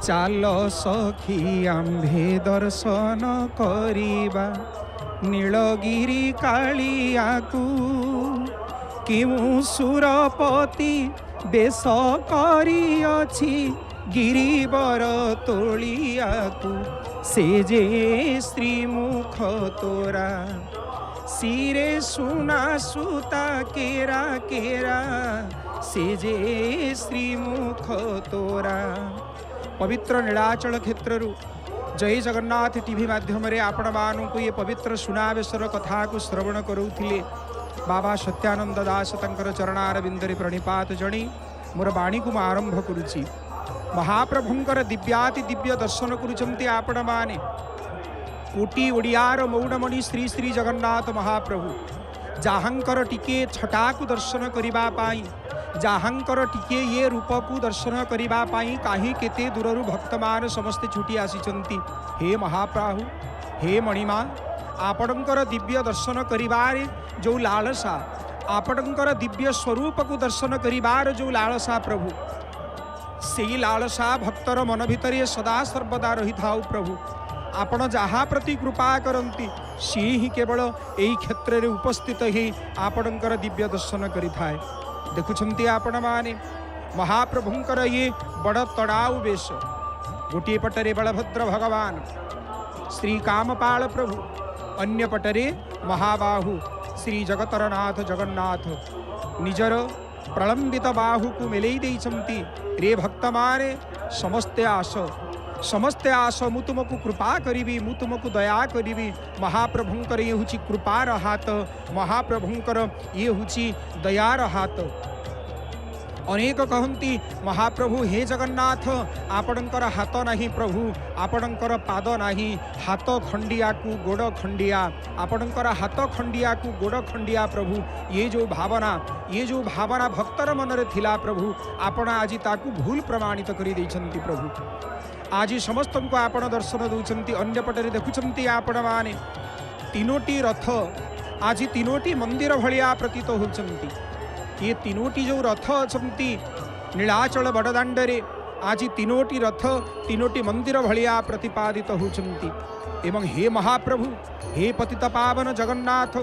चाल सखी आम्भे दर्शन करिबा नीलगिरी कालिया को केउ सुरपति बेश करिअछि गिरिवर तोलिया को से जे श्रीमुख तोरा सिरे सुना सुता केरा केरा से जे श्रीमुख तोरा। पवित्र नीलाचल क्षेत्र जय जगन्नाथ टीवी माध्यम आपण मानू ये पवित्र सुनावेशर कथा को श्रवण करूथिले बाबा सत्यानंद दास तंकर चरणार बिंदरे प्रणिपात जणी मोर बाणी को आरंभ करुची। महाप्रभुंकर दिव्याति दिव्य दर्शन करुचंती आपण माने कोटी ओडियार मौड़मणि श्री श्री जगन्नाथ महाप्रभु जाहांकर टिके छटा को दर्शन करिबा पाई जाहांकर टिके ये रूप को दर्शन करिबा पाई काहे केते दूररु भक्तमान समस्ते छुटी आसीचंती। हे महाप्रभु हे मणिमा आपणकर दिव्य दर्शन करिबारे जो लालसा आपणकर दिव्य स्वरूप को दर्शन करिबार जो लालसा प्रभु से लालसा भक्तर मन भितरे सदा सर्वदा रही थाउ प्रभु आपण जहाँ प्रति कृपा करती सी ही केवल यही क्षेत्र में उपस्थित ही आपणकर दिव्य दर्शन करिथाए। देखुछंती आपण माने महाप्रभुंकर ये बड़ तड़ाऊ वेश गोटे पटरे बलभद्र भगवान श्री कामपाल प्रभु अन्य पटरे महाबाहु श्री जगतरनाथ जगन्नाथ निजर प्रलंबित बाहु को मेलई देइछंती। रे भक्त माने समस्ते आस मु तुमको कृपा करी मु तुमको दया करी। महाप्रभुंकर ये हुची कृपार हाथ महाप्रभुंकर ये हुची दयार हाथ। अनेक कहती महाप्रभु हे जगन्नाथ आपणकर हाथ नहीं प्रभु आपणकर पाद नहीं हाथ खंडिया को गोड़ खंडिया आपणकर हाथ खंडिया को गोड़ खंडिया प्रभु ये जो भावना भक्तर मन रे थिला प्रभु आपण आज ताकू भूल प्रमाणित करी दैछंती प्रभु आज समस्त को आपण दर्शन दौरान अन्य पटरे देखुंत आपण माने तीनोटी रथ आज तीनोटी मंदिर भलिया प्रतीत होती। ये तीनोटी जो रथ अछंती नीलाचल बड़दाण्डरे आज तीनोटी रथ तीनोटी मंदिर भलिया प्रतिपादित होती। एवं हे महाप्रभु हे पतित पावन जगन्नाथ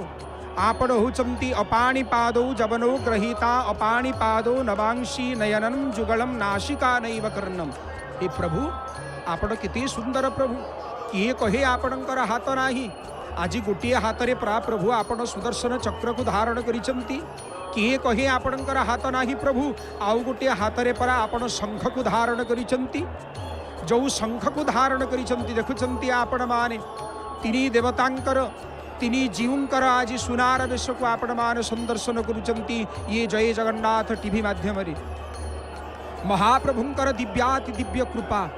आपण होचंती अपाणी पादौ जवनो ग्रहीता अपाणी पादौ नवांशी नयनम जुगलम नाशिका नैव कर्णम। हे प्रभु आपण केते सुंदर प्रभु किए कहे आपणकर हाथ नाही आज गोटे हाथ रे प्रा प्रभु आपण सुदर्शन चक्र को धारण करिसंती किए कहे आपणकर हाथ नाही प्रभु आउ गोटे हाथ रे परा आपण शंख को धारण करिसंती जो शंख को धारण करिसंती देखुचंती आपण माने तिनी देवतांकर तिनी जीवंकर आज सुनार वेश को आपण मान संदर्शन करुचंती। ये जय जगन्नाथ टीवी माध्यम रे महाप्रभुंकर दिव्याति दिव्य कृपा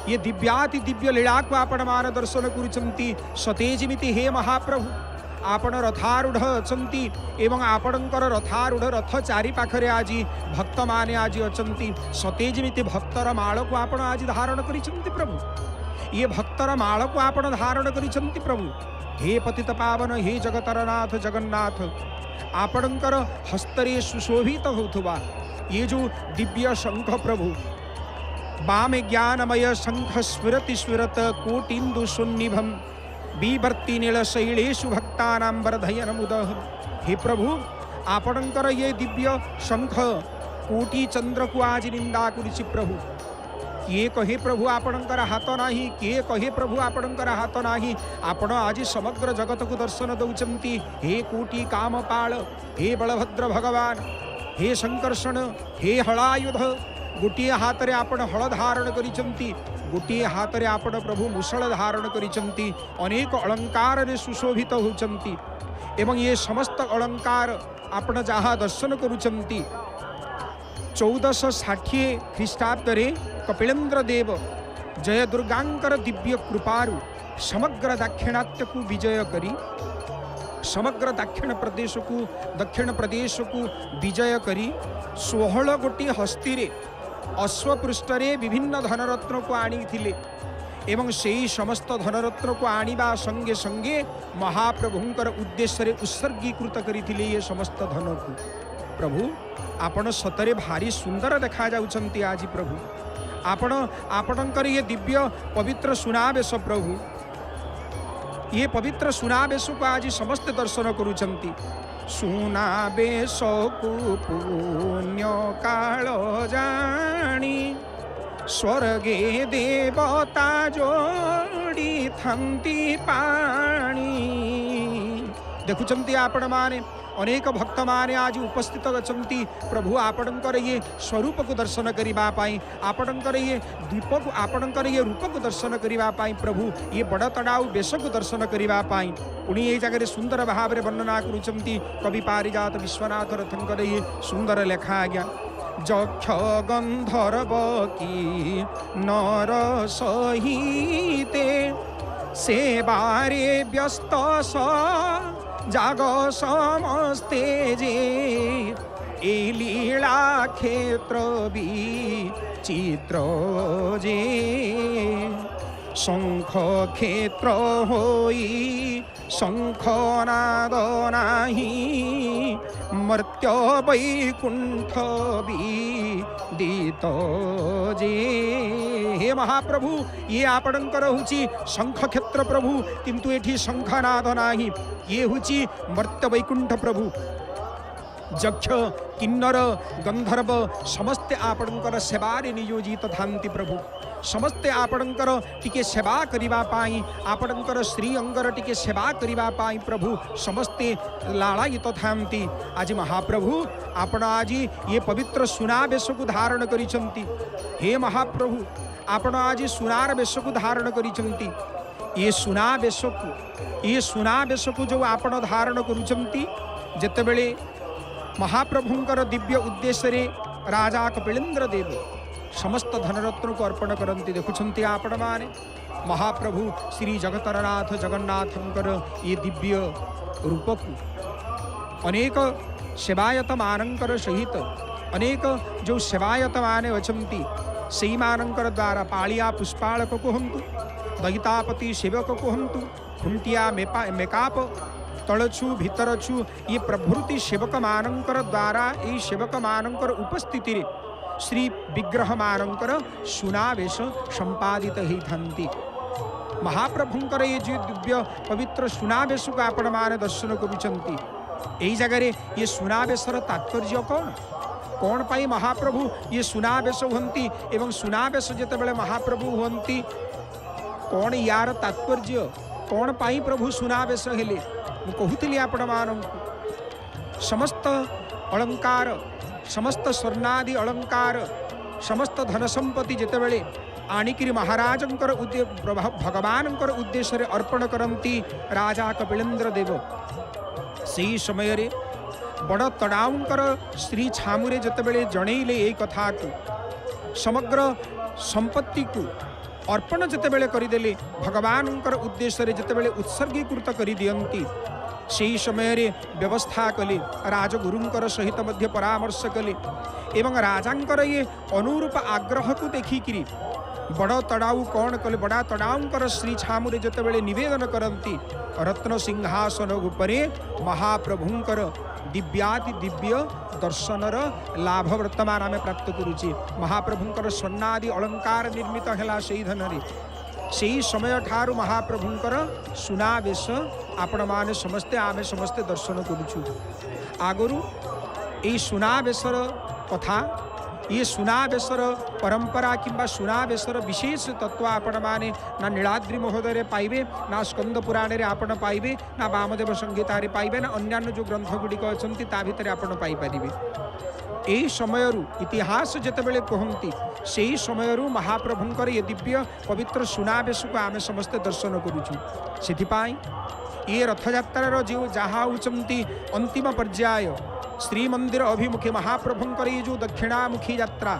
ये दिव्याति दिव्य लीला को आपण मान दर्शन करुचंती। सतेजमिति हे महाप्रभु आपण रथारूढ़ अछंती एवं आपणकर रथारूढ़ रथ चारि पाखरे आज भक्त माने आज अछंती। सतेजमिति भक्तर माळ को आपण आज धारण करिसंती प्रभु ये भक्तर माळ को आपण धारण करिसंती प्रभु। हे पतित पावन हे जगतरनाथ जगन्नाथ आपणकर हस्तरे सुशोभित होथुवा ये जो दिव्य शंख प्रभु बामे ज्ञानमय शंख स्फुरति स्फुरत कोटिंदु सुन्निभम बीभर्ति नील शैलेषु भक्तानां वर्धयन मुदः। हे प्रभु आपणकर ये दिव्य शंख कोटि चंद्र को आज निंदा करुछि प्रभु किए कहे प्रभु आपणकर हाथ नाही किए कहे प्रभु आपणकर हाथ नाही आपण आज समग्र जगत को दर्शन दौचंती। हे कोटि कामपाल हे बलभद्र भगवान हे संकर्षण हे हलायुध गोटे हाथ रे आपण हल धारण करिसंती गोटे हाथ रे आपण प्रभु मुसळ धारण करिसंती अनेक अलंकार रे सुशोभित होचंती एवं ये समस्त अलंकार आपण जहाँ दर्शन करुचंती 1460 ख्रीष्टाब्द रे कपिलेन्द्र देव जय दुर्गांकर दिव्य कृपारु समग्र दाक्षिणात्य को विजय करी समग्र दक्षिण प्रदेश को विजय करी 16 गोटी हस्ती रे अश्वपृष्ठरे विभिन्न धनरत्न को आनी थिले एवं सेई समस्त धनरत्न को आनिबा संगे संगे महाप्रभुंकर उद्देश्य रे उत्सर्गीकृत करिथिले ये समस्त धन को। प्रभु आपण सतरे भारी सुंदर देखा जाउछंती आज प्रभु आपणकर ये दिव्य पवित्र सुनावेश प्रभु, ये पवित्र सुनावेश को आज समस्त दर्शन करुचंती। सुनावेश को पुण्य काल जानी स्वर्गे देवता जोड़ी थांती पाणी। देखुचंती आपण माने अनेक भक्त माने आज उपस्थित अछंती प्रभु आपणकर ये स्वरूप को दर्शन करिबा पाई, आपणकर ये दीप को, आपणकर ये रूप को दर्शन करिबा पाई प्रभु, ये बड़ तड़ाऊ बेश को दर्शन करिबा पाई। पुणी ये जगह सुंदर भाव वर्णना करुचंती कवि पारिजात विश्वनाथ रथंकर ये सुंदर लेखा आज्ञा। যক্ষ গন্ধর্ব কি নর সহিতে সেবারে ব্যস্ত জাগ সমস্তে যে এই লীলা ক্ষেত্র বিচিত্র যে শঙ্খ ক্ষেত্র হই শঙ্খনাদ নাহি मर्त्य वैकुंठ विदित जे। हे महाप्रभु ये आपणकर होची शंख क्षेत्र प्रभु, किंतु एठी शंखनाद नाही, ये होची मर्त्य वैकुंठ प्रभु। यक्ष किन्नर गंधर्व समस्ते आपणकर सेवारे नियोजित थांती प्रभु, समस्ते आपणकर टिके सेवा करिबा पाई, आपणकर श्री अंगर टिके सेवा करिबा पाई प्रभु समस्ते लालायित थांती। आज महाप्रभु आपण आज ये पवित्र सुनावेश को धारण करिसंती। हे महाप्रभु आपण आज सुनार वेश को धारण करिसंती। ये सुनावेश को जो आपण धारण करुचंती, जेतेबेले महाप्रभुंकर दिव्य उद्देश्य रे राजा कपिलेन्द्र देव समस्त धनरत्न को अर्पण करती। देखुंत आपण माने महाप्रभु श्री जगतरनाथ जगन्नाथंकर ये दिव्य रूप को अनेक सेवायत मानकर सहित अनेक जो सेवायत माने अछंती सेई मानकर द्वारा पालिया पुष्पालक कहंतु, दयितापति सेवक कहंतु, खुंटिया मेकाप तलछु भितरछु ये प्रभृति सेवक मानकर द्वारा ये सेवक मानकर उपस्थिति रे श्री विग्रह मानकर सुनावेश संपादित ही थांती। महाप्रभुंकर ये जो दिव्य पवित्र सुनावेश को आपण माने दर्शन करुचंती। यही जगह ये सुनावेशर तात्पर्य कौन पाई महाप्रभु ये सुनावेश हुंती एवं सुनावेश जेतेबेले महाप्रभु हुंती कौन यार तात्पर्य कौन पाई प्रभु सुनावेश हेले। कहूली आपण मानू समस्त अलंकार समस्त स्वर्णादि अलंकार समस्त धन संपत्ति जेतेबेले आनिकिरी महाराजंकर भगवानंकर उद्देश्य रे अर्पण करंती राजा कपिलेन्द्र देव। सही समय रे बड़ तड़ाउंकर श्री छामुरे जेतेबेले जणैले ए कथा को समग्र संपत्ति को अर्पण जेतेबेले करिदेले भगवानंकर उद्देश्य रे जेतेबेले उत्सर्गीकृत करि दियंती, सेही समय रे व्यवस्था कले राजगुरुंकर सहित मध्य परामर्श कले एवं राजांकर ये अनुरूप आग्रह को देखिकी बड़ तड़ाऊ कौन कले बड़ा तड़ाऊंकर श्री छामुरे जेतेबेले निवेदन करती रत्न सिंहासन उपरे महाप्रभुंकर दिव्याति दिव्य दर्शनर लाभ वर्तमान आम प्राप्त करुचे। महाप्रभुंकर स्वर्णादि अलंकार निर्मित है से धन से समय ठारू महाप्रभुंकर सुनावेश आपण माने समस्ते आमे समस्ते दर्शन करुचु। आगरू ये सुनावेशर कथा ये सुनावेशर परंपरा किंबा सुनावेशर विशेष तत्व आपण माने ना नीलाद्रि महोदय पाइबे ना स्कंद पुराण रे आपण पाइबे ना वामदेव संगीता रे पाइबे ना अन्यान्य जो ग्रंथ गुड़िक अच्छी ता भितर आपण पाई परिबे। यही समय इतिहास जितेबले कहती से समय महाप्रभुंकर ये दिव्य पवित्र सुनावेश को आमे समस्ते दर्शन करुचु। से ये रथयात्रार जो जहाँ होती अंतिम पर्याय श्रीमंदिर अभिमुखी महाप्रभुंकर ये जो दक्षिणामुखी यात्रा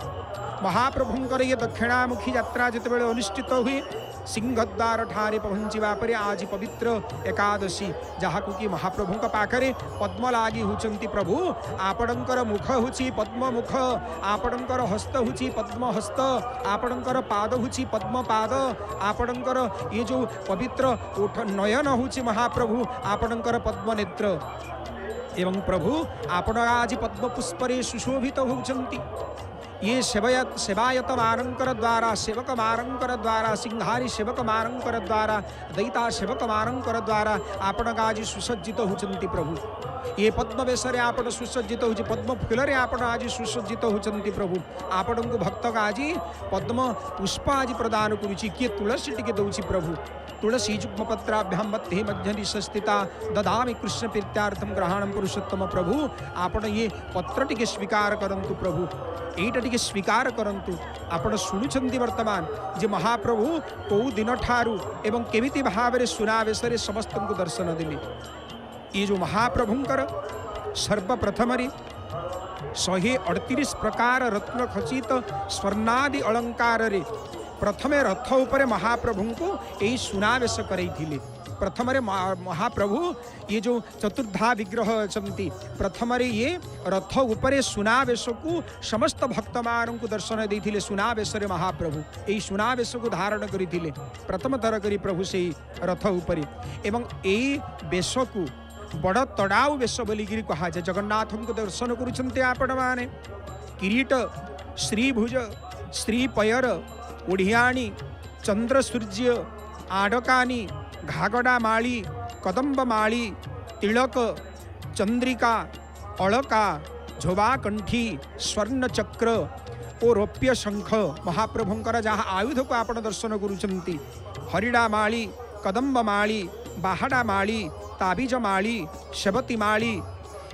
महाप्रभुंकर ये दक्षिणामुखी यात्रा जितेबले अनुष्ठित हुए सिंहद्वार ठारे पहुँचवा पर आज पवित्र एकादशी जहाँ कि महाप्रभु पाखरे पद्म लगी होती। प्रभु आपणकर मुख होची पद्म मुख, आपणकर हस्त होची पद्म हस्त, आपणकर पाद होची पद्म पाद, आपणकर ये जो पवित्र नयन होची महाप्रभु आपणकर पद्म नेत्र एवं प्रभु आपण आज पद्म पुष्परे सुशोभित होती। ये सेवायत मानंकर द्वारा सेवक मानंकर द्वारा सिंहारी सेवक मानंकर द्वारा दैता सेवक मानंकर द्वारा आपण आज सुसज्जित होचंती प्रभु। ये पद्म बेशरे आपण सुसज्जित होची पद्म फूलरे आपण आज सुसज्जित होचंती प्रभु। आपण को भक्त आज पद्म पुष्प आज प्रदान करुची किए तुलसी टिके दउची प्रभु। तुलसी युग्मपत्राभ्याम मध्ये मध्यधि स्थिता ददामि कृष्ण प्रीत्यार्थम ग्रहणम पुरुषोत्तम प्रभु। आपण ये पत्र टिके स्वीकार करंतु प्रभु, एटा टिके स्वीकार करंतु। आपण शुणुछंती वर्तमान जे महाप्रभु को दिन ठारू एवं केमिति भावरे सुनावेशरे समस्त को दर्शन देले। ये जो महाप्रभुंकर सर्वप्रथम 138 प्रकार रत्न खचित स्वर्णादि अलंकार रे प्रथमे रथ उपरे महाप्रभु को यही सुनावेश करैथिले। प्रथम महाप्रभु ये जो चतुर्धा विग्रह अछंती प्रथम ये रथ उपरे सुनावेश को समस्त भक्त मान को दर्शन देथिले। सुनावेश रे महाप्रभु यही सुनावेश को धारण करिथिले प्रथम थर करी प्रभु से रथ उपरे। एवं यही वेश को बड़ तड़ाऊ वेश बोलिकी कहा जाए। जगन्नाथ को दर्शन करुछंते आपण माने किरीट श्रीभुज श्रीपयर ओढ़ियाणी चंद्र सूर्य आडकानी घागड़ा माली कदम्ब माली तिलक चंद्रिका अलका झोबाकंठी स्वर्ण चक्र और रौप्य शंख महाप्रभुंकर जहाँ आयुध को आपण दर्शन करुछंती। हरिड़ा माली कदम्ब माली बाहड़ा माली ताबीज माली शबती माली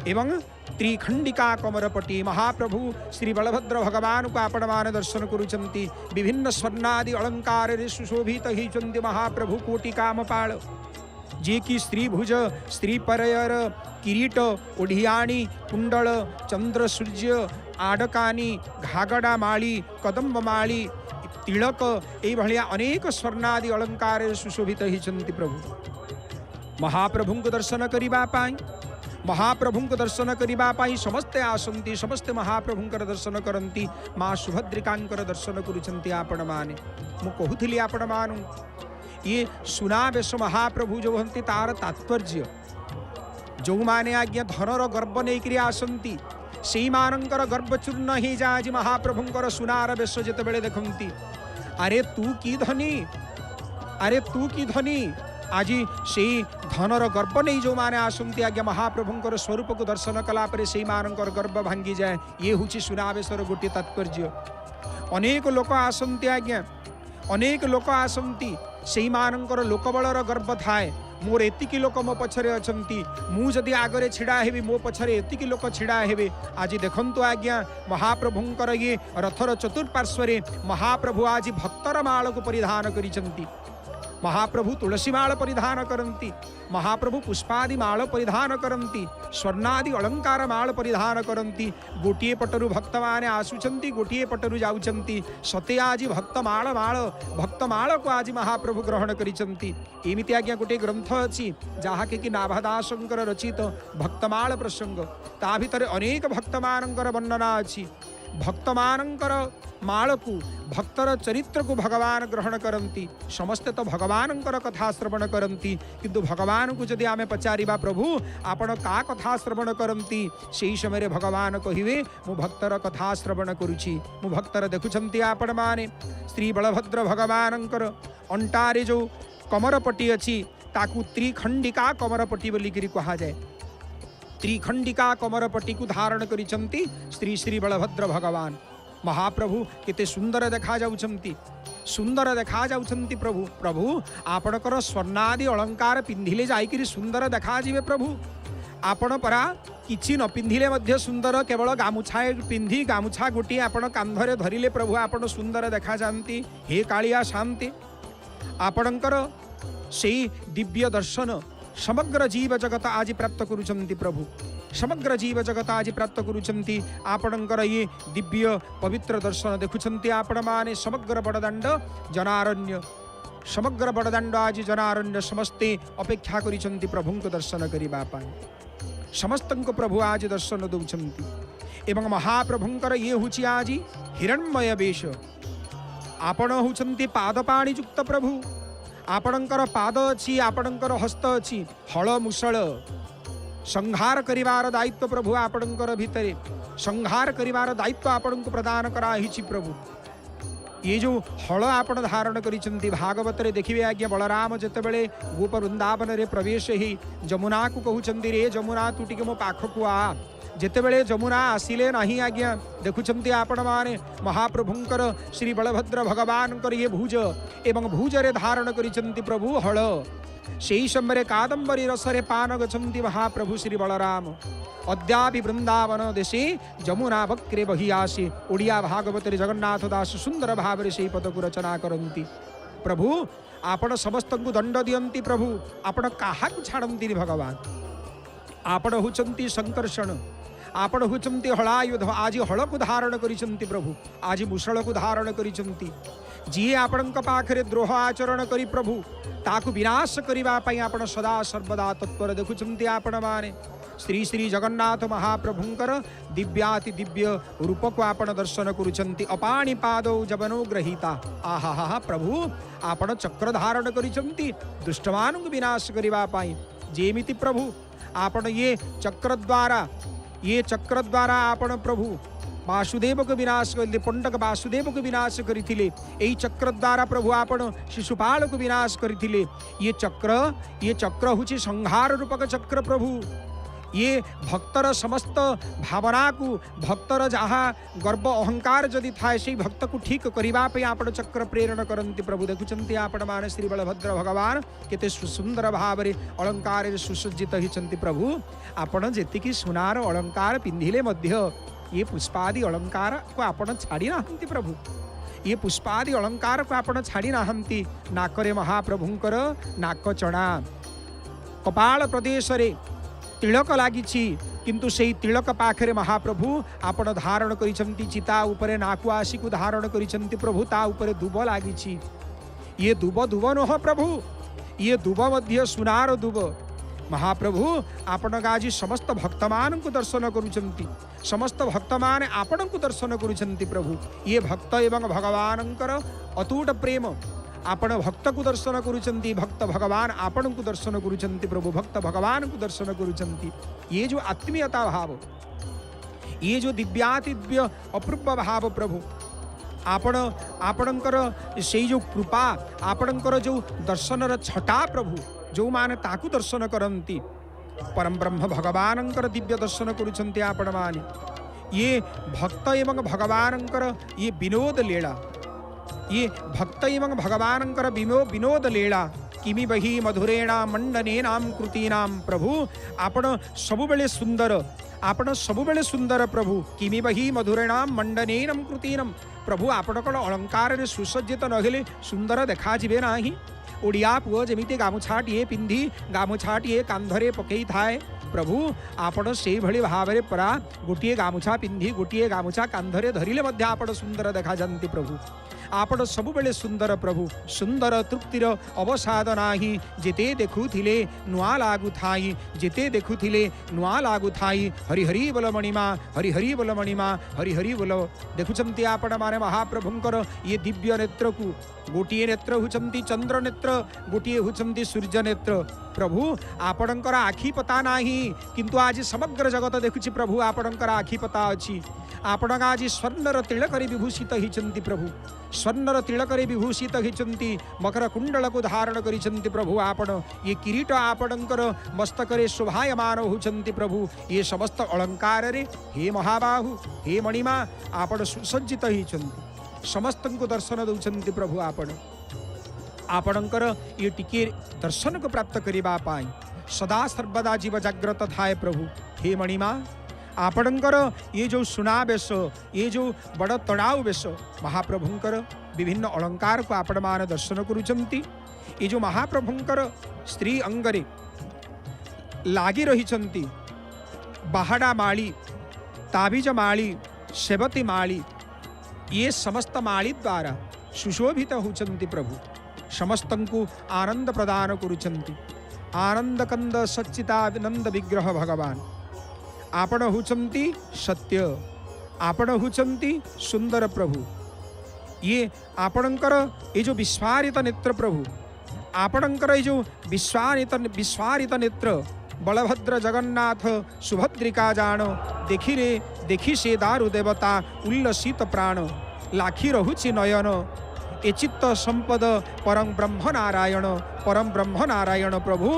एवं त्रिखंडिका कमरपटी महाप्रभु श्री बलभद्र भगवान को आपण मान दर्शन करुछंती। विभिन्न स्वर्णादि अलंकार रे सुशोभित होइछंती महाप्रभु कोटि कामपाल जे कि स्त्रीभुज स्त्रीपरयर किरीट ओढ़ियाणी कुंडल चंद्र सूर्य आडकानी घागड़ा माली कदम्ब माली तिलक एई भलिया अनेक स्वर्णादि अलंकार रे सुशोभित होइछंती प्रभु। महाप्रभु को दर्शन करिबा पाई महाप्रभु को दर्शन करने समस्ते आसंती समस्ते महाप्रभु दर्शन करती। माँ सुभद्रिकांकर दर्शन करुछंती आपण माने। मु कहूली आपण मानु ये सुनावेश महाप्रभु जो हंती तार तात्पर्य जो माने आज्ञा धनर गर्व नहीं आसंती से मानकर गर्व चूर्ण हो जा। आज महाप्रभुंकर सुनार बेश जिते बड़े देखती अरे तू की धनी अरे तू की धनी आज से धनर गर्व नहीं जो माने आसंती आज्ञा महाप्रभुंकर स्वरूप को दर्शन कलापर से मानकर गर्व भांगी जाए। ये हूँ सुनावेशर गोटे तात्पर्य। अनेक लोक आसंती आज्ञा अनेक लोक आसंती से मानकर लोकबलर गर्व थाए मोर एतिकी लोक मो पछरे अछंती मु जदि आगरे छिड़ा हेबी मो पछरे एतिकी लोक छिड़ा हेबे। आज देखंतु आज्ञा महाप्रभुंकर ये रथर चतुर्पार्श्वरे महाप्रभु आज भक्तर माल को परिधान करिसंती। महाप्रभु तुलसी माल परिधान करती महाप्रभु पुष्पादि माल परिधान करती स्वर्णादि अलंकार माल परिधान करती। गोटे पटरु भक्त माने आसुचंती गोटे पटरु जाउचंती सते आज भक्त माल को आज महाप्रभु ग्रहण करिसंती। एमिति आज्ञा गोटे ग्रंथ अछि जहाँके कि नाभादासंकर रचित भक्तमाल प्रसंग ता भितर अनेक भक्तमानंकर वर्णना अछि। भक्तमानंकर माल को भक्तर चरित्र को भगवान ग्रहण करती समस्ते तो भगवानंकर कथा श्रवण करती किंतु भगवान को जदि आमे पचारिबा प्रभु आपण का कथा श्रवण करती से समय भगवान कहिवे मु भक्तर कथा श्रवण करुछि मु भक्तर देखुछंती आपण माने। श्री बलभद्र भगवानंकर अंटारे जो कमरपट्टी अछि ताकू त्रिखंडिका कमरपट्टी बोलिकरी कहा जाए। त्रिखंडिका कमरपट्टी को धारण करिसंती श्री श्री बलभद्र भगवान। महाप्रभु केते सुंदर देखा जाउछंती सुंदर देखा जाउछंती प्रभु। प्रभु आपणकर स्वर्णादि अलंकार पिंधिले जाइकरी सुंदर देखा जिवे प्रभु। आपण परा किछि न पिंधिले मध्य सुंदर केवल गामुछा पिंधि गामुछा गोटी आपण कांधरे धरिले प्रभु आपण सुंदर देखा जानती। हे कालिया शांति आपणकर सेई दिव्य दर्शन समग्र जीव जगत आज प्राप्त करुछंती प्रभु। समग्र जीव जगत आज प्राप्त करुछंती आपणकर ये दिव्य पवित्र दर्शन देखुछंती आपण माने। समग्र बड़दाण्ड जनारण्य समग्र बड़दाण्ड आज जनारण्य समस्ते अपेक्षा करिछंती प्रभु को दर्शन करिबा पाई। समस्तंको प्रभु आज दर्शन दउछंती एवं महाप्रभुंकर ये हुची आज हिरण्मय वेश। आपण हुचंती पादपाणी युक्त प्रभु। आपणकर पाद अच्छी आपणकर हस्त अच्छी हल मुसळ संहार करिवार दायित्व प्रभु आपणकर भितरे संहार करिवार दायित्व आपनको प्रदान कराहिछि प्रभु। ये जो हल आपण धारण करिसंती भागवत रे देखिबे आज्ञा बलराम जेतेबेले गोप वृंदावन रे प्रवेश ही जमुना को कहउचंती रे जमुना तू टिके मो पाखकु आ। जेतेबेले जमुना आसिले नाही आज्ञा देखुचंती आपण माने महाप्रभुंकर श्री बलभद्र भगवानकर ये भुज एवं भुज रे धारण करिसंती प्रभु हल। सेही समय कादंबरी रसरे पान गच्छन्ति महाप्रभु श्री बलराम। अद्यापि वृंदावन देशे जमुना वक्रे बहि आसी। ओडिया भागवत जगन्नाथ दास सुंदर भाव से पद को रचना करती। प्रभु आपण समस्त को दंड दियंती प्रभु आपण काहा छाड़ती भगवान। आपण होचंती संकर्षण आपण होचंती हलायुध। आज हल को धारण करिसंती प्रभु आज मुसळ को धारण करिसंती। जी आपण पाखरे द्रोह आचरण करी प्रभु ताकू विनाश करिवा पई आपण सदा सर्वदा तत्पर देखुचंती आपण माने। श्री श्री जगन्नाथ महाप्रभुंकर दिव्याति दिव्य रूप को आपण दर्शन करुचंती। अपाणी पादौ जबनो ग्रहीता आहा प्रभु आपण चक्र धारण करिसंती दुष्टमान को विनाश करिवा पई। जेमिति प्रभु आपण ये चक्र द्वारा आपण प्रभु वासुदेव को विनाश करते। पंडक वासुदेव को विनाश करते। यही चक्र द्वारा प्रभु आपण शिशुपाल को विनाश करते। ये चक्र हूँ संहार रूपक चक्र प्रभु। ये भक्तर समस्त भावना को भक्तर जहाँ गर्व अहंकार जदि थाए से भक्त को ठीक करने आपण चक्र प्रेरण करती प्रभु। देखुंत आपण मान श्री बलभद्र भगवान केते सुंदर भाव में अलंकार सुसज्जित होती प्रभु। आपण जी सुनार अलंकार पिंधिले मध्य ये पुष्पादि अलंकार को आपण छाड़ी नाहंती प्रभु। ये पुष्पादि अलंकार को आपण छाड़ी नाहंती। नाकरे महाप्रभुंकर नाक चढ़ा कपाल प्रदेश रे तिलक लागिछि किंतु सेही तिलक पाखरे महाप्रभु आपण धारण करिसंती। चिता उपरे नाकु आशी को धारण करिसंती प्रभु। ता उपरे दुब लागिछि। ये दुब नह प्रभु ये दुब मध्य सुनार दुब। महाप्रभु आपण आज समस्त भक्तमान को दर्शन करुचंती। समस्त भक्तमान आपण को दर्शन करुचंती प्रभु। ये भक्त एवं भगवानंकर अतूट प्रेम आपण भक्त को दर्शन करुचंती। भक्त भगवान आपण को दर्शन करुचंती प्रभु। भक्त भगवान को दर्शन करुचंती। ये जो आत्मीयता भाव ये जो दिव्यातिदिव्य अपूर्व भाव प्रभु आपणकर से जो कृपा आपणकर जो दर्शनर छटा प्रभु जो माने ताकू दर्शन करती। परम ब्रह्म भगवानंकर दिव्य दर्शन करुचंती आपण माने। ये भक्त एवं भगवानंकर ये विनोद लीला ये भक्त एवं भगवानंकर विनोद लीला किमि बहि मधुरेण मंडनेनाम कृतीनाम प्रभु आपण सबुबेले सुंदर प्रभु। किमि बहि मधुरेणाम मंडनेनम कृतीनम प्रभु आपण कण अलंकार रे सुसज्जित नहेले सुंदर देखा जिबे नाही। ओडिया पुओ जेमिति गामुछाटिए पिंधि गामुछाटिए कांधरे पकई थाए प्रभु आपण से भली भाव में परा गोटे गामुछा पिंधि गोटे गामुछा कांधरे धरिले मध्य आपण सुंदर देखा जाती प्रभु। आपण सबुबेले सुंदर प्रभु। सुंदर तृप्तिर अवसाद नाही। जेते देखुथिले नुआ लागु थाई जेते देखुथिले नुआ लागु थाई। हरि हरि बोल मणिमा हरि हरि बोल मणिमा हरि हरि बोल। देखुचंती आपण माने महाप्रभुंकर ये दिव्य नेत्र को गोटे नेत्र हुचंती चंद्र नेत्र गोटे हुचंती सूर्य नेत्र प्रभु। आपणकर आखि पता नाही किंतु आज समग्र जगत देखुची प्रभु आपणकर आखि पता अछि। आपण आज स्वर्णर तिलकरे विभूषित होइचंती प्रभु। स्वर्णर तिलकरे विभूषित होइचंती। मकर कुंडल को धारण करिचंती प्रभु। आपण ये किरीट आपणकर मस्तकरे शोभायमान होचंती प्रभु। ये समस्त अलंकार रे हे महाबाहु हे मणिमा आपण सुसज्जित होइचंती। समस्त को दर्शन दउचंती प्रभु। आपणकर ये टिके दर्शन को प्राप्त करिबा पाई सदा सर्वदा जीव जाग्रत थाए प्रभु। हे मणिमा आपणकर ये जो सुनावेश ये जो बड़ तड़ाऊ वेश महाप्रभुंकर विभिन्न अलंकार को आपण मान दर्शन करुचंती। ये जो महाप्रभुंकर स्त्री अंगरे लागी रहिचंती बाहाडा माली ताबीज माली सेवती माली ये समस्त माली द्वारा सुशोभित होचंती प्रभु। समस्तंकु आनंद प्रदान करुचंती। आनंद कंद सच्चिदानंद विग्रह भगवान आपण हुचंती सत्य आपण हुचंती सुंदर प्रभु। ये आपणकर ये जो विस्फारित नेत्र प्रभु आपणकर ये जो विस्फारित नेत्र बलभद्र जगन्नाथ सुभद्रिका जान देखिरे देखी से दारु देवता उल्लसित प्राण लाखी रहुछि नयन एचित्त संपद परम ब्रह्म नारायण प्रभु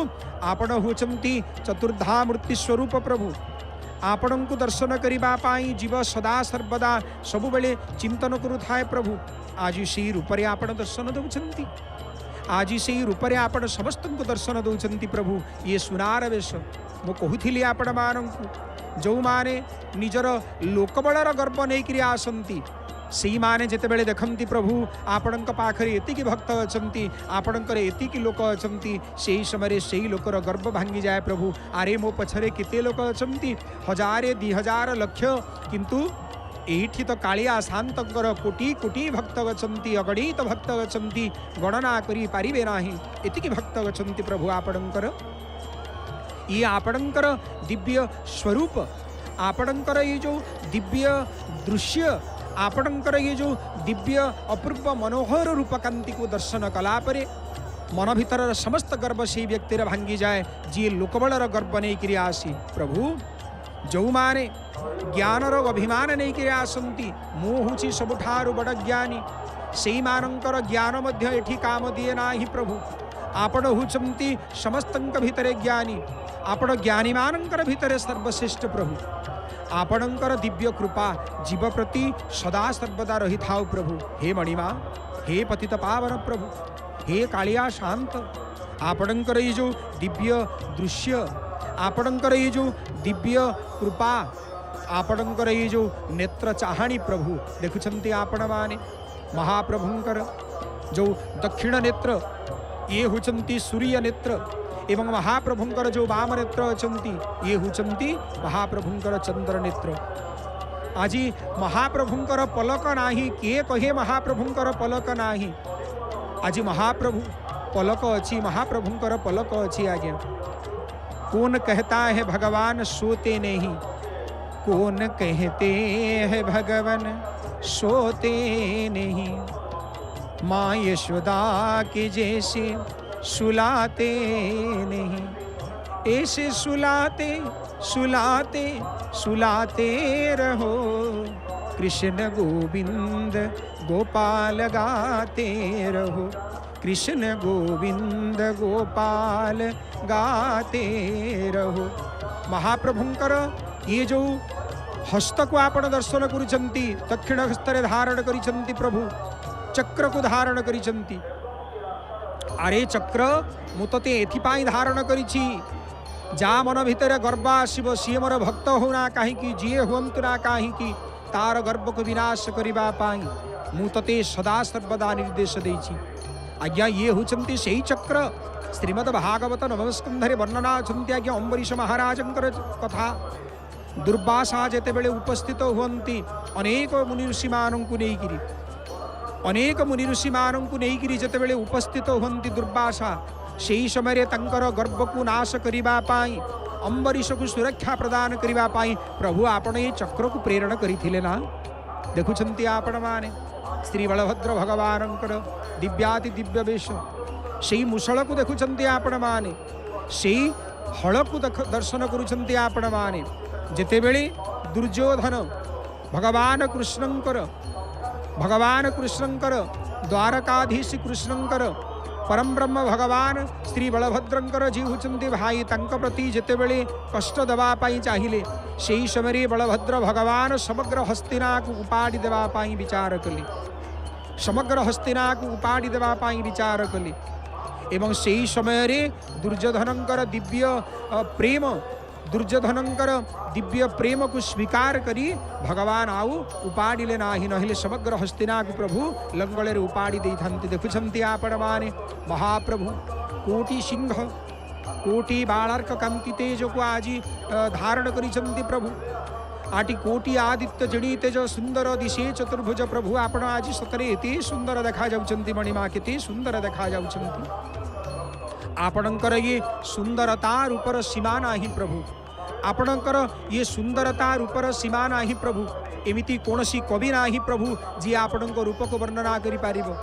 आपण होचंती चतुर्धा मूर्ति स्वरूप प्रभु आपण को दर्शन करिबा पाई जीव सदा सर्वदा सबु बेले चिंतन करुथाए प्रभु आज से रूपरे आपण दर्शन दउछंती आज से रूपरे आपण समस्त को दर्शन दउछंती प्रभु ये सुनार वेश मु कहूथिली आपण मानंकु जो माने निजर लोकबलर गर्व नहीं करी आसंती से माने जेतेबेले देखंती प्रभु आपणक पाखरे एतिकी भक्त अछंती आपणकर एतिकी लोक अछंती सेही समय सेही लोकर गर्व भांगी जाए प्रभु अरे मो पछरे केते लोक अछंती हजारे 2000 लक्ष किंतु एठी तो कालिया शांतकर कोटी कोटी भक्त अछंती अगणित भक्त अछंती गणना करी पारिबे नाही एतिकी भक्त अछंती प्रभु आपणकर ये आपणकर दिव्य स्वरूप आपणकर ये जो दिव्य दृश्य आपणकर ये जो दिव्य अपूर्व मनोहर रूपकांति को दर्शन कला परे मन भीतर समस्त गर्व से व्यक्तिर भांगी जाए जी लोकबलर गर्व नहीं करी आसी प्रभु जो माने ज्ञानर अभिमान नहीं करी आसंती मु हूँ सबुठारु बड़ ज्ञानी से मानकर ज्ञान मध्य एठी काम दिए नाही प्रभु आपण होचंती समस्तंक भितरे ज्ञानी आपण ज्ञानी मानकर भितरे सर्वश्रेष्ठ प्रभु आपणकर दिव्य कृपा जीव प्रति सदा सर्वदा रही थाउ प्रभु हे मणिमा हे पतित पावन प्रभु हे कालिया शांत आपणकर ये जो दिव्य दृश्य आपणकर ये जो दिव्य कृपा आपणकर ये जो नेत्र चाहाणी प्रभु देखुछंती आपण माने महाप्रभुंकर जो दक्षिण नेत्र ये होचंती सूर्य नेत्र एवं महाप्रभुंकर जो वाम नेत्र अछंती ये होचंती महाप्रभुंकर चंद्र नेत्र आज महाप्रभुंकर पलक नाही किए कहे महाप्रभुंकर पलक नाही आज महाप्रभु पलक अच्छी महाप्रभुंकर पलक अच्छी आज्ञा कौन कहता है भगवान सोते नहीं कौन कहते हैं भगवान सोते नहीं माँ यशोदा के जैसे सुलाते नहीं ऐसे सुलाते सुलाते सुलाते रहो कृष्ण गोविंद गोपाल गाते रहो कृष्ण गोविंद गोपाल गाते रहो महाप्रभुंकर ये जो हस्त को आपण दर्शन करुचंती दक्षिण हस्तरे धारण करिसंती प्रभु चक्र को धारण करिसंती अरे चक्र मु तते एथिपाई धारण करिछि जा मन भितर गर्व आसीबो सी मोर भक्त होना काहीकि जी हुअंतु ना काहीकि तार गर्व को विनाश करिबा पाई मु तते सदा सर्वदा निर्देश देछि आज्ञा ये होचंती सेही चक्र श्रीमद् भागवत नवम स्कंधरे वर्णना अछंती आज्ञा अम्बरीश महाराजंकर कथा दुर्वासा जेते बेले उपस्थित हुअंती अनेक मुनि ऋषि मानंकु नेइकिरि अनेक मुनि ऋषि मानंकु नेइकिरि जेते बेले उपस्थित हुअंती दुर्वासा सेही समय तंकर गर्व को नाश करिबा पाई अम्बरीश को सुरक्षा प्रदान करिबा पाई प्रभु आपण ये चक्र को प्रेरण करिथिले ना देखुछंती आपण माने श्री बलभद्र भगवानंकर दिव्याति दिव्य वेश सेही मुसळ को देखुछंती आपण माने सेही हळ को दर्शन करुछंती आपण माने जेते बेले दुर्योधन भगवान कृष्णंकर द्वारकाधीश कृष्णंकर परम ब्रह्म भगवान श्री बलभद्रंकर जी होचंती भाई तंक प्रति जेते बेले कष्ट देवा पाई चाहिए सेही समय बलभद्र भगवान समग्र हस्तिना को उपाड़ी देवा पाई विचार कले समग्र हस्तिना को उपाड़ी देवा पाई विचार कले एवं सेही समय दुर्योधनंकर दिव्य प्रेम दुर्योधनंकर दिव्य प्रेम को स्वीकार करी भगवान आउ उपाड़िले नाही नहिले समग्र हस्तिना को प्रभु लंगले उपाड़ी दे थांती देखुछंती आपण माने महाप्रभु कोटि सिंह कोटि बालार्क कांति तेज को आज धारण करिसंती प्रभु आटी कोटि आदित्य जड़ी तेज सुंदर दिशे चतुर्भुज प्रभु आपण आज सतरे एते सुंदर देखा जाउछंती मणिमा केते सुंदर देखा जाउछंती आपणकर ये सुंदरता रूपर सीमा नाही प्रभु आपणकर ये सुंदरता रूपर सीमा नाही प्रभु एमिति कौनसी कवि नाही प्रभु जी आपणक रूप को वर्णना करि पारिबो।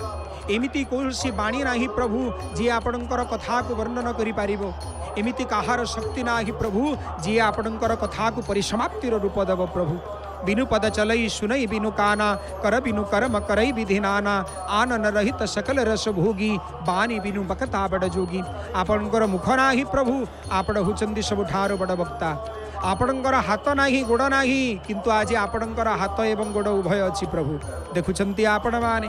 एमिति कौनसी बाणी नाही प्रभु जी आपणकर कथा को वर्णन करि पारिबो। एमिति काहार शक्ति नाही प्रभु जी आपणकर कथा को परिसमाप्तिर रूप देव प्रभु। बिनु पद चलई सुनई बिनु काना कर बिनु कर्म करई विधि नाना आनन रहित सकल रस भोगी बानी बिनु बकता बड़ जोगी। आपणकर मुख नाही प्रभु आपण हुचंदी सबुठारो बड़ वक्ता। आपणकर हाथ नाही गोड़ नाही किंतु आज आपणकर हाथ एवं गोड़ उभय अछि प्रभु। देखुछंती आपण माने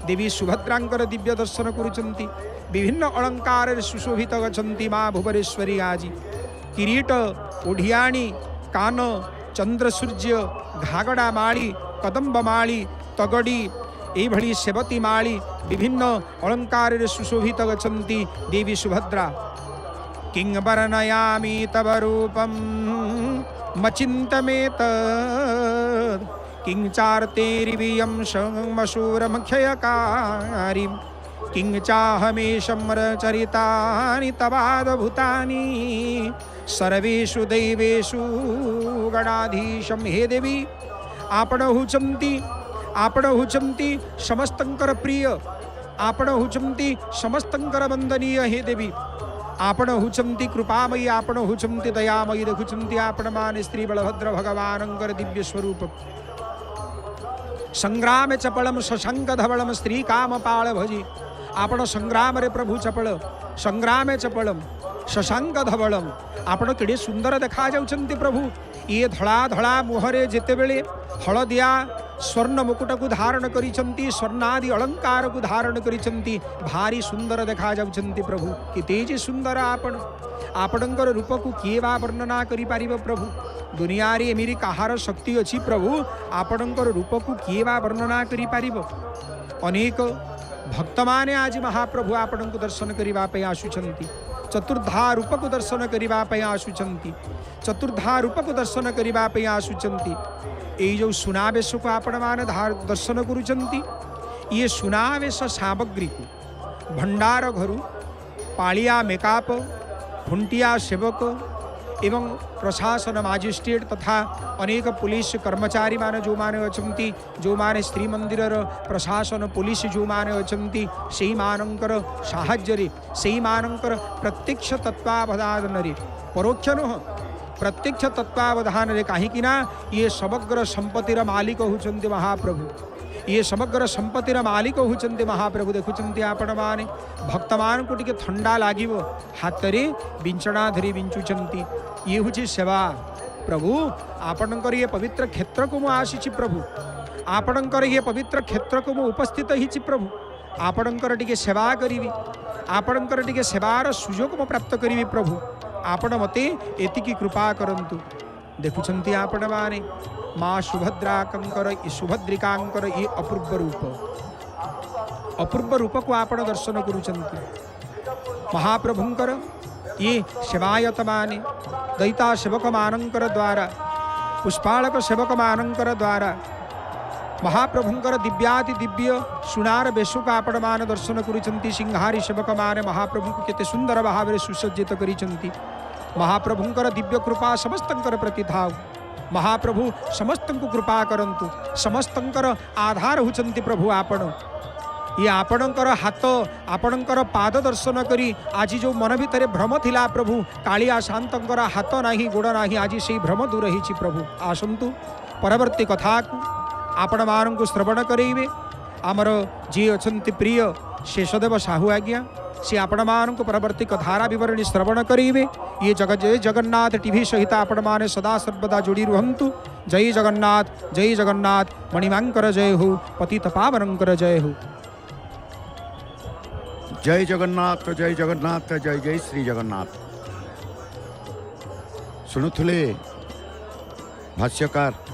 देवी सुभद्रांकर दिव्य दर्शन करुचंती। विभिन्न अलंकार सुशोभित गच्छन्ति माँ भुवनेश्वरी आज। किरीट ओढ़ियाणी कान चंद्र सूर्य घागड़ा माली कदम्ब माली तगड़ी एभली सेवती माली विभिन्न अलंकार सुशोभित गच्छन्ति देवी सुभद्रा। किं वर्णयामि तव रूपं मचिन्तमेत किं चार्तेरिवियं शमशूरमक्षयकारिं किं चाहमेशं चरितानि तवाद्भुतानि सर्वेषु दैवेषु गणाधीशं हे देवी। आपण हुचंती समस्तंकर प्रिय। आपण हुचंती समस्तंकर वंदनीय हे देवी। आपण हुचंती कृपामयी। आपण हुचंती दयामयी। देखुचंती आपण मान श्री बलभद्र भगवानंकर दिव्य स्वरूप। संग्राम चपलम शशंक धवलम स्त्री काम पाल भजी। आपण संग्राम रे प्रभु चपल संग्राम चपलम शशांक धवलम। आपण केड़े सुंदर देखा जाउछंती प्रभु। ये धड़ा धड़ा मुहरे जेते बेले हलदिया स्वर्ण मुकुट को धारण करिछंती स्वर्णादि अलंकार को धारण करिछंती भारी सुंदर देखा जाउछंती प्रभु। कि तेज सुंदर आपण। आपणकर रूप को किए बा वर्णना करि पारिबो प्रभु। दुनिया रे एमिरी काहार शक्ति अछि प्रभु आपणकर रूप को किए बा वर्णना करि पारिबो। अनेक भक्त माने आज महाप्रभु आपण को दर्शन करिबा पे आसुछंती। चतुर्धा रूप को दर्शन करिबा पे आसुछंती। चतुर्धा रूप को दर्शन करिबा पे आसुछंती। ए जो सुनावेश को आपण माने दर्शन करुछंती। ये सुनावेश सामग्री को भंडार घरु पालिया मेकअप खुंटिया सेवक एवं प्रशासन मजिस्ट्रेट तथा अनेक पुलिस कर्मचारी माने जो माने अछंती जो माने श्री मंदिर प्रशासन पुलिस जो माने अछंती सेही मानंकर साहाय्य रे सेही मानंकर प्रत्यक्ष तत्वावधान रे परोक्ष नुह प्रत्यक्ष तत्वावधान रे कहीं ये समग्र संपत्तिर मालिक होचंती महाप्रभु। ये समग्र संपत्तिर मालिक होचंती महाप्रभु। देखुचंती आपण माने भक्त मान को टिके ठंडा लागिवो हाथ रे बिंचणा धरी बिंचुचंती। ये हुची सेवा प्रभु। आपणकर ये पवित्र क्षेत्र को मु आसीछि प्रभु। आपणकर ये पवित्र क्षेत्र को मु उपस्थित हिछि प्रभु। आपणकर टिके सेवा करिवि। आपणकर टिके सेवार सुजोग मु प्राप्त करिवि प्रभु। आपण मते एतिकी कृपा करंतु। देखुचंती आपण माने माँ सुभद्रिकांकर ये अपूर्व रूप को आपण दर्शन करुचंती। महाप्रभुंकर ये सेवायत माने दैता सेवक मानंकर द्वारा पुष्पालक सेवक मानंकर द्वारा महाप्रभुंकर दिव्याति दिव्य सुनार बेश को आपण मान दर्शन करुचंती। सिंहारी सेवक माने महाप्रभु को केते सुंदर भाव में सुसज्जित करिचंती। महाप्रभुंकर दिव्य कृपा समस्तंकर प्रति थाउ। महाप्रभु समस्त को कृपा करंतु। समस्तंकर आधार होचंती प्रभु आपण। ये आपणकर हाथ आपणकर पाद दर्शन करी आज जो मन भितर भ्रम थिला प्रभु कालिया शांतंकर हाथ नाही गोड़ नाही आज से भ्रम दूर हिची प्रभु। आसंतु परवर्ती कथा को आपण मानक श्रवण करेइबे। आमर जी अछंती प्रिय शेषदेव साहू आज्ञा से आपण मानक परवर्ती कथारा विवरणी श्रवण करेइबे। ये जय जगन्नाथ टीवी सहित आपण माने सदा सर्वदा जोड़ी रुहंतु। जय जगन्नाथ मणिमांकर जय हो पतित पावनंकर जय हो। जय जगन्नाथ जय जगन्नाथ जय जय श्री जगन्नाथ। शुणुले भाष्यकार